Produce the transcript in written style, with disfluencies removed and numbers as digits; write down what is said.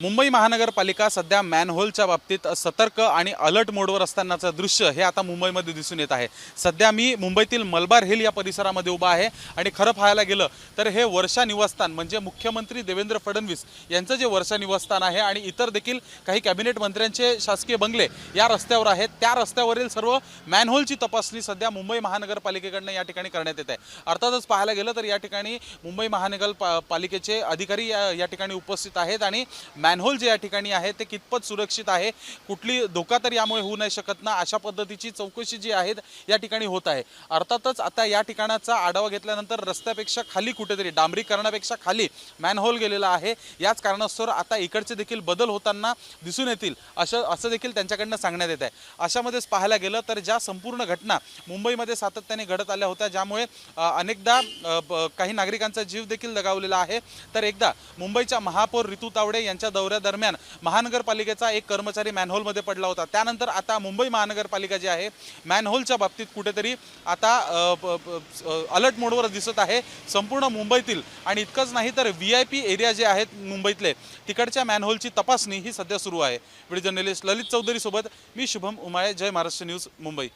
मुंबई महानगरपालिका सध्या मॅनहोलच्या बाबतीत सतर्क आणि अलर्ट मोडवर असतानाचं दृश्य हे आता मुंबईमध्ये दिसून येत आहे। सध्या मी मुंबईतील मलबार हिल या परिसरामध्ये उभा आहे आणि खरं पाहायला गेलं तर हे वर्षा निवासस्थान म्हणजे मुख्यमंत्री देवेंद्र फडणवीस यांचं जे वर्षा निवासस्थान आहे आणि इतर देखील काही कॅबिनेट मंत्र्यांचे शासकीय बंगले या रस्त्यावर आहेत। त्या रस्त्यावरील सर्व मॅनहोलची तपासणी सध्या मुंबई महानगरपालिकेकडून या ठिकाणी करण्यात येत आहे। अर्थातच पाहायला गेलं तर या ठिकाणी मुंबई महानगरपालिकेचे अधिकारी या ठिकाणी उपस्थित आहेत आणि मॅनहोल जे या ठिकाणी आहे ते कितपत सुरक्षित आहे, कुठली धोका तर यामुळे होऊ नाही शकत ना, अशा पद्धतीची चौकशी जी आहे या ठिकाणी होत आहे। अर्थातच आता या ठिकाणाचा आढावा घेतल्यानंतर रस्त्यापेक्षा खाली कुठेतरी डांबरीकरणापेक्षा खाली मॅनहोल गेलेला आहे। याच कारणास्तव आता इकडचे देखील बदल होताना दिसून येतील असं देखील त्यांच्याकडनं सांगण्यात येत आहे। अशामध्येच पाहायला गेलं तर ज्या संपूर्ण घटना मुंबईमध्ये सातत्याने घडत आल्या होत्या, ज्यामुळे अनेकदा काही नागरिकांचा जीव देखील दगावलेला आहे, तर एकदा मुंबईच्या महापौर ऋतू तावडे यांच्या दौऱ्यादरम्यान महानगरपालिकेचा एक कर्मचारी मॅनहोलमध्ये पडला होता। त्यानंतर आता मुंबई महानगरपालिका जी आहे मॅनहोलच्या बाबतीत कुठेतरी आता अलर्ट मोडवर दिसत आहे संपूर्ण मुंबईतील। आणि इतकंच नाही तर VIP एरिया जे आहेत मुंबईतले तिकडच्या मॅनहोलची तपासणी ही सध्या सुरू आहे। व्हिडिओ जर्नलिस्ट ललित चौधरी सोबत मी शुभम उमाळे, जय महाराष्ट्र न्यूज, मुंबई।